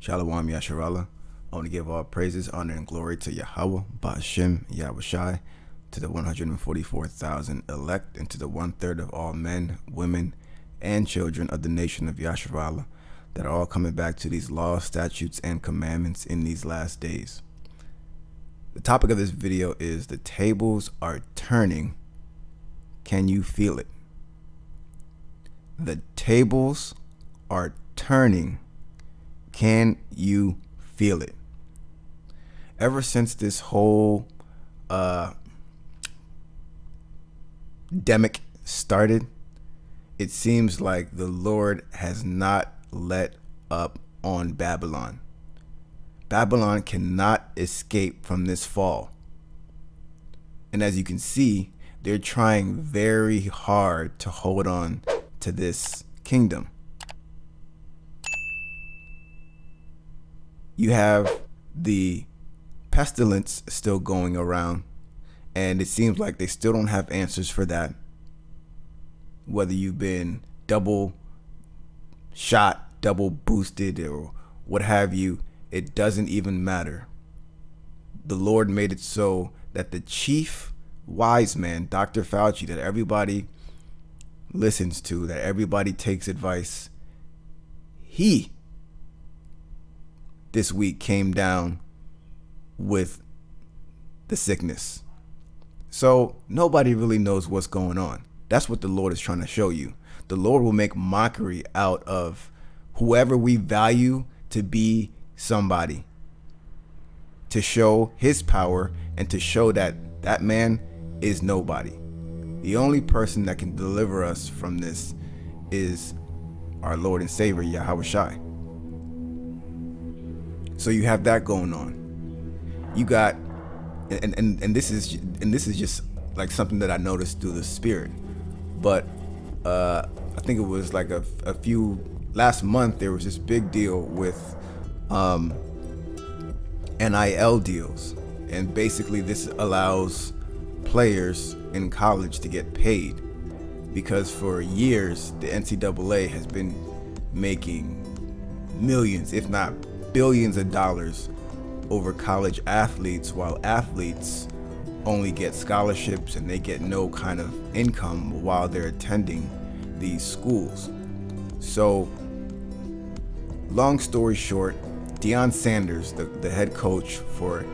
Shalom Yasharahla. I want to give all praises, honor, and glory to Yahweh, Ba'ashem, Yahushai, to the 144,000 elect, and to the 1/3 of all men, women, and children of the nation of Yasharahla that are all coming back to these laws, statutes, and commandments in these last days. The topic of this video is the tables are turning. Can you feel it? The tables are turning. Can you feel it? Ever since this whole demic started, it seems like the Lord has not let up on Babylon. Babylon cannot escape from this fall. And as you can see, they're trying very hard to hold on to this kingdom. You have the pestilence still going around, and it seems like they still don't have answers for that. Whether you've been double shot, double boosted, or what have you, it doesn't even matter. The Lord made it so that the chief wise man, Dr. Fauci, that everybody listens to, that everybody takes advice, he this week came down with the sickness. So nobody really knows what's going on. That's what the Lord is trying to show you. The Lord will make mockery out of whoever we value to be somebody, to show his power and to show that that man is nobody. The only person that can deliver us from this is our Lord and Savior, Yahushai. So you have that going on. You got, and this is just like something that I noticed through the spirit. But I think it was like a few last month there was this big deal with NIL deals, and basically this allows players in college to get paid, because for years the NCAA has been making millions, if not billions of dollars over college athletes, while athletes only get scholarships and they get no kind of income while they're attending these schools. So long story short, Deion Sanders, the head coach for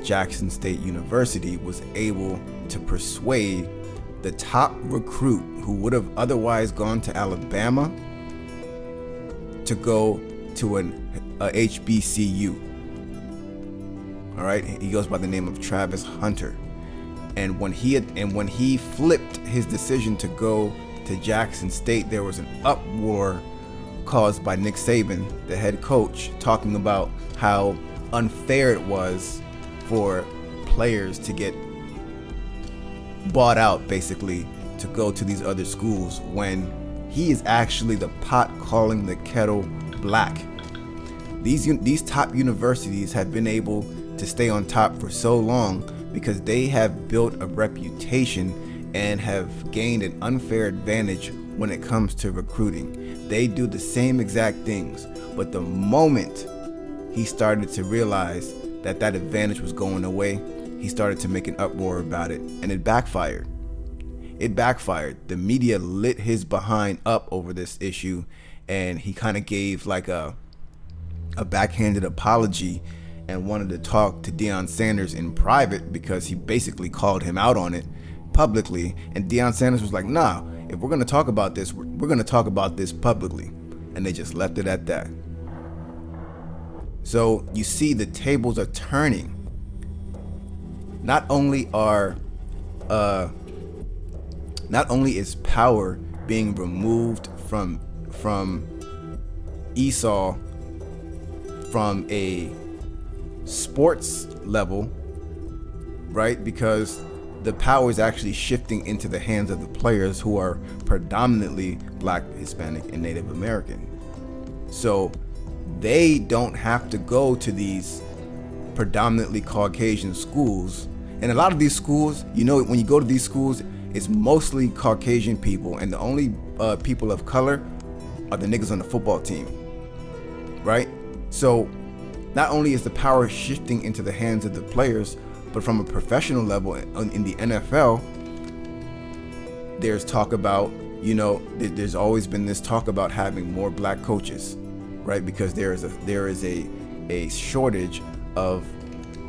Jackson State University, was able to persuade the top recruit who would have otherwise gone to Alabama to go to a HBCU. All right, he goes by the name of Travis Hunter. And when he flipped his decision to go to Jackson State, there was an uproar caused by Nick Saban, the head coach, talking about how unfair it was for players to get bought out, basically, to go to these other schools, when he is actually the pot calling the kettle black. These top universities have been able to stay on top for so long because they have built a reputation and have gained an unfair advantage when it comes to recruiting. They do the same exact things, but the moment he started to realize that that advantage was going away, he started to make an uproar about it, and it backfired. It backfired. The media lit his behind up over this issue, and he kind of gave like a backhanded apology and wanted to talk to Deion Sanders in private, because he basically called him out on it publicly. And Deion Sanders was like, nah, if we're going to talk about this, we're going to talk about this publicly. And they just left it at that. So you see, the tables are turning. Not only is power being removed from Esau from a sports level, right? Because the power is actually shifting into the hands of the players, who are predominantly Black, Hispanic, and Native American. So they don't have to go to these predominantly Caucasian schools. And a lot of these schools, you know, when you go to these schools, it's mostly Caucasian people, and the only people of color are the niggas on the football team, right? So not only is the power shifting into the hands of the players, but from a professional level in the NFL, there's talk about, there's always been this talk about having more black coaches, right? Because there is a shortage of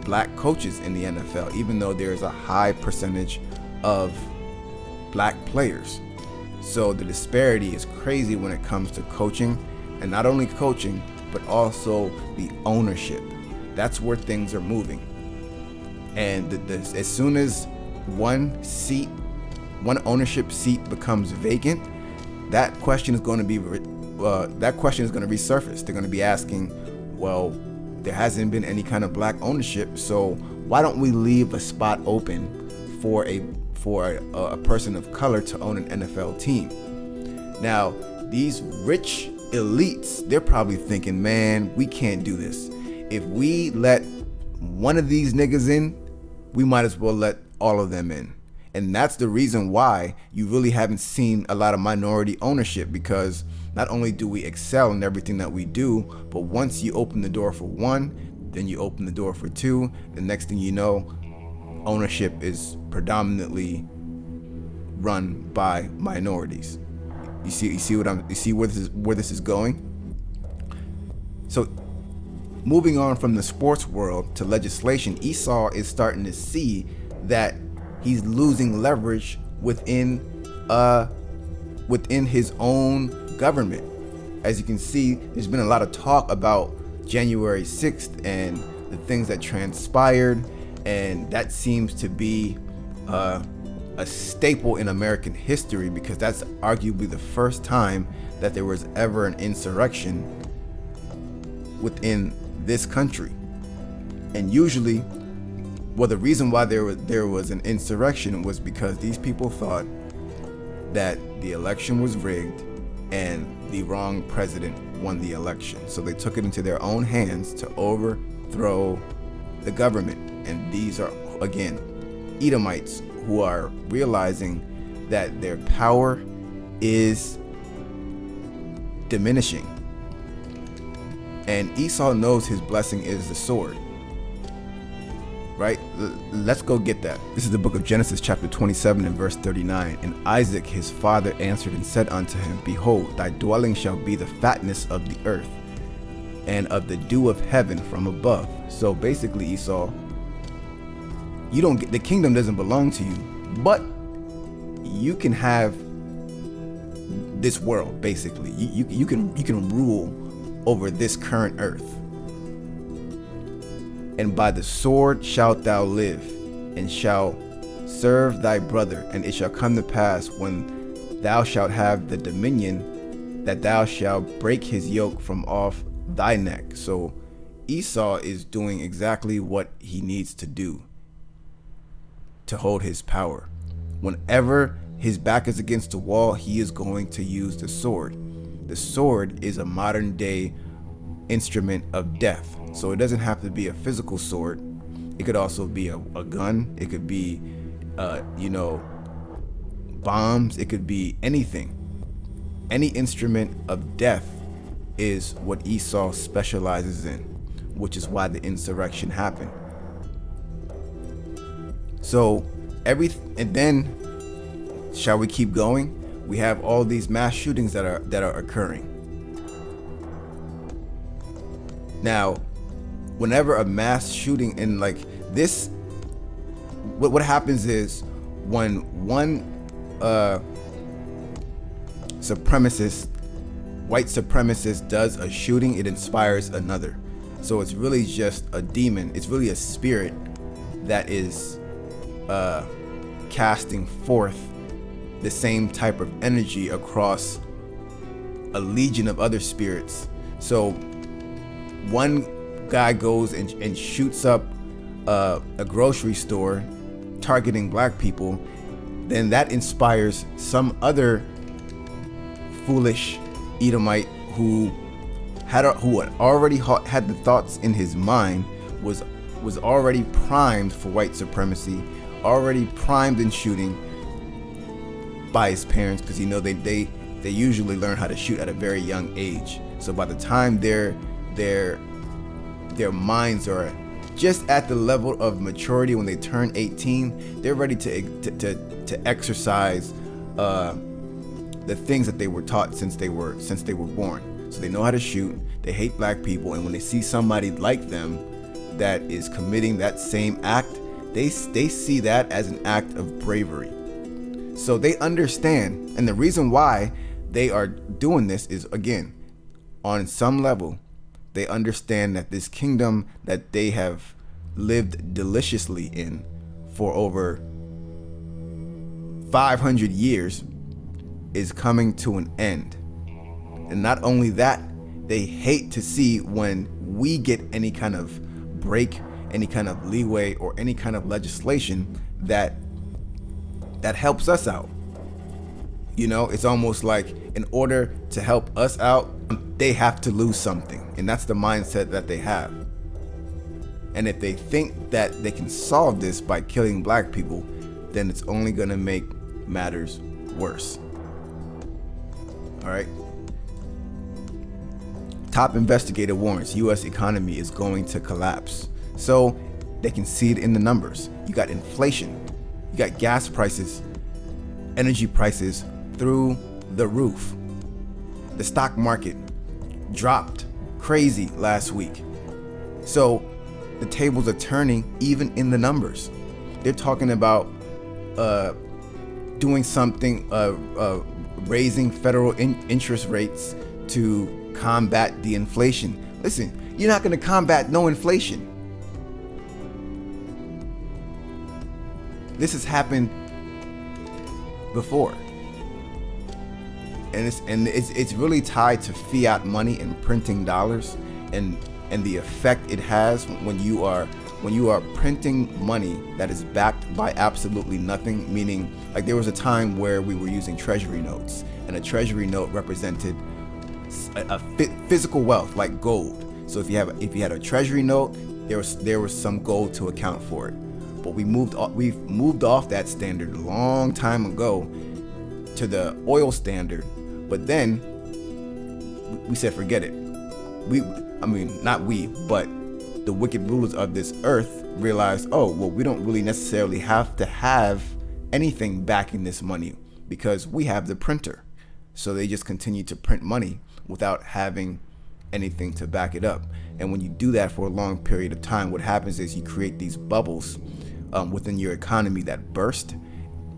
black coaches in the NFL, even though there is a high percentage of black players. So the disparity is crazy when it comes to coaching, and not only coaching, but also the ownership. That's where things are moving. And as soon as one ownership seat becomes vacant, that question is going to resurface. They're going to be asking, well, there hasn't been any kind of black ownership, so why don't we leave a spot open for a person of color to own an NFL team? Now, these rich elites, they're probably thinking, man, we can't do this. If we let one of these niggas in, we might as well let all of them in. And that's the reason why you really haven't seen a lot of minority ownership, because not only do we excel in everything that we do, but once you open the door for one, then you open the door for two. The next thing you know, ownership is predominantly run by minorities. You see where this is going? So moving on from the sports world to legislation, Esau is starting to see that he's losing leverage within his own government. As you can see, there's been a lot of talk about January 6th and the things that transpired, and that seems to be a staple in American history, because that's arguably the first time that there was ever an insurrection within this country. And usually, well, the reason why there was an insurrection was because these people thought that the election was rigged and the wrong president won the election. So they took it into their own hands to overthrow the government. And these are, again, Edomites who are realizing that their power is diminishing. And Esau knows his blessing is the sword. Right? Let's go get that. This is the book of Genesis chapter 27 and verse 39. And Isaac his father answered and said unto him, Behold, thy dwelling shall be the fatness of the earth, and of the dew of heaven from above. So basically, Esau, you don't get, the kingdom doesn't belong to you, but you can have this world. Basically, you can rule over this current earth. And by the sword shalt thou live, and shalt serve thy brother. And it shall come to pass, when thou shalt have the dominion, that thou shalt break his yoke from off thy neck. So Esau is doing exactly what he needs to do to hold his power. Whenever his back is against the wall, he is going to use the sword. The sword is a modern day instrument of death. So it doesn't have to be a physical sword. It could also be a gun. It could be, bombs. It could be anything. Any instrument of death is what Esau specializes in, which is why the insurrection happened. So and then, shall we keep going? We have all these mass shootings that are occurring. Now, whenever a mass shooting in like this, what happens is when one white supremacist does a shooting, it inspires another. So it's really just a demon. It's really a spirit that is casting forth the same type of energy across a legion of other spirits. So one guy goes and shoots up a grocery store targeting black people, then that inspires some other foolish Edomite who had already had the thoughts in his mind, was already primed for white supremacy, already primed in shooting by his parents, because they usually learn how to shoot at a very young age. So by the time they're their minds are just at the level of maturity when they turn 18, they're ready to exercise the things that they were taught since they were born. So they know how to shoot, they hate black people, and when they see somebody like them that is committing that same act, they see that as an act of bravery. So they understand, and the reason why they are doing this is, again, on some level, they understand that this kingdom that they have lived deliciously in for over 500 years is coming to an end. And not only that, they hate to see when we get any kind of break, any kind of leeway, or any kind of legislation that helps us out. You know, it's almost like in order to help us out, they have to lose something. And that's the mindset that they have. And if they think that they can solve this by killing black people, then it's only going to make matters worse. All right. Top investigator warns U.S. economy is going to collapse. So they can see it in the numbers. You got inflation. You got gas prices, energy prices through the roof. The stock market dropped crazy last week. So the tables are turning even in the numbers. They're talking about doing something, raising federal interest rates to combat the inflation. Listen, you're not going to combat no inflation. This has happened before. And it's really tied to fiat money and printing dollars, and the effect it has when you are printing money that is backed by absolutely nothing. Meaning, like, there was a time where we were using treasury notes, and a treasury note represented a physical wealth like gold. So if you had a treasury note, there was some gold to account for it. But we've moved off that standard a long time ago to the oil standard. But then we said, forget it. Not we, but the wicked rulers of this earth realized, oh, well, we don't really necessarily have to have anything backing this money because we have the printer. So they just continue to print money without having anything to back it up. And when you do that for a long period of time, what happens is you create these bubbles within your economy that burst,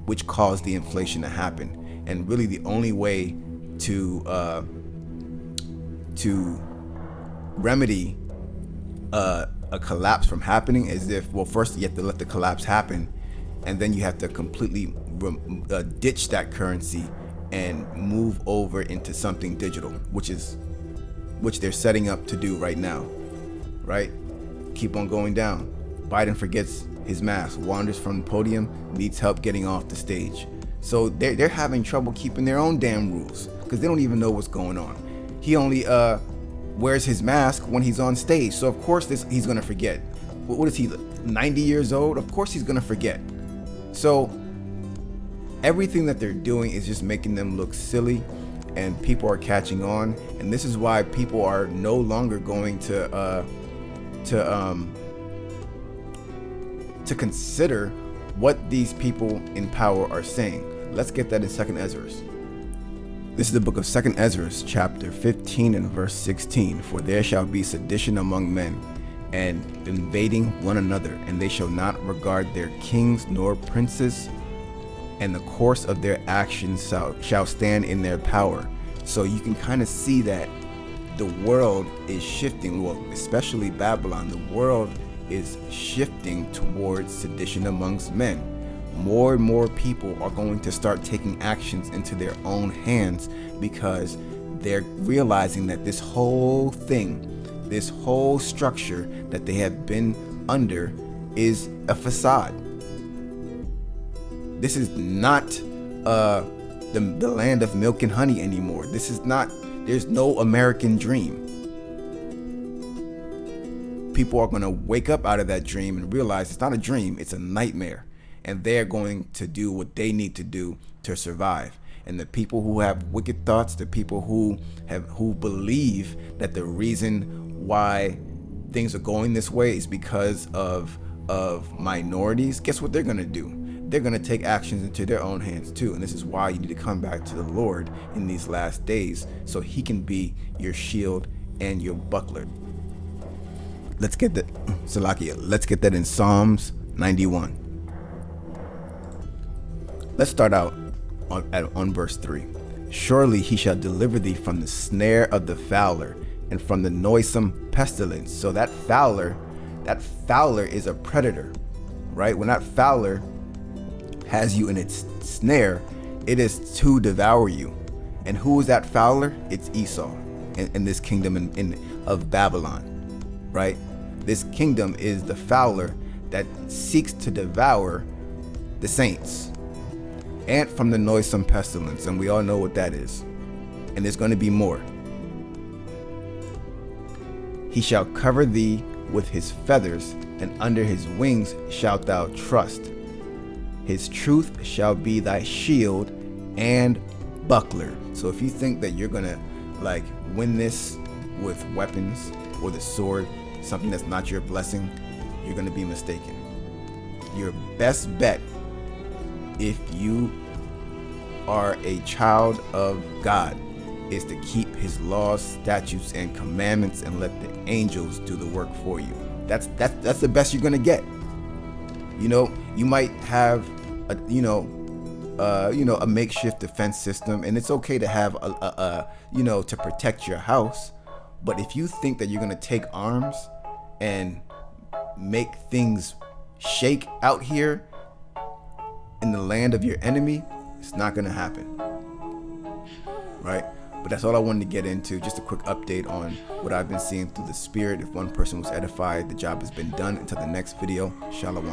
which cause the inflation to happen. And really the only way to remedy a collapse from happening is first you have to let the collapse happen, and then you have to completely ditch that currency and move over into something digital, which they're setting up to do right now, right? Keep on going down. Biden forgets his mask, wanders from the podium, needs help getting off the stage. So they're having trouble keeping their own damn rules because they don't even know what's going on. He only wears his mask when he's on stage. So of course he's gonna forget. What is he, 90 years old? Of course he's gonna forget. So everything that they're doing is just making them look silly, and people are catching on. And this is why people are no longer going to consider what these people in power are saying. Let's get that in 2nd Ezra. This is the book of 2nd Ezra, chapter 15 and verse 16. For there shall be sedition among men, and invading one another, and they shall not regard their kings nor princes, and the course of their actions shall stand in their power. So you can kind of see that the world is shifting, well, especially Babylon, the world is shifting towards sedition amongst men. More and more people are going to start taking actions into their own hands because they're realizing that this whole thing, this whole structure that they have been under is a facade. This is not the land of milk and honey anymore. This is not, there's no American dream. People are going to wake up out of that dream and realize it's not a dream, it's a nightmare. And they're going to do what they need to do to survive. And the people who have wicked thoughts, the people who believe that the reason why things are going this way is because of minorities, guess what they're going to do? They're going to take actions into their own hands too. And this is why you need to come back to the Lord in these last days, so he can be your shield and your buckler. Let's get that, Salakia. Let's get that in Psalms 91. Let's start out on verse 3. Surely he shall deliver thee from the snare of the fowler and from the noisome pestilence. So that fowler is a predator, right? When that fowler has you in its snare, it is to devour you. And who is that fowler? It's Esau in this kingdom of Babylon, right? This kingdom is the fowler that seeks to devour the saints. And from the noisome pestilence, and we all know what that is. And there's going to be more. He shall cover thee with his feathers, and under his wings shalt thou trust. His truth shall be thy shield and buckler. So if you think that you're gonna like win this with weapons or the sword, something that's not your blessing, you're gonna be mistaken. Your best bet, if you are a child of God, is to keep his laws, statutes, and commandments, and let the angels do the work for you. That's the best you're gonna get. You know, you might have a makeshift defense system, and it's okay to have to protect your house. But if you think that you're gonna take arms and make things shake out here in the land of your enemy, it's not gonna happen, right? But that's all I wanted to get into. Just a quick update on what I've been seeing through the spirit. If one person was edified, the job has been done. Until the next video, Shalom.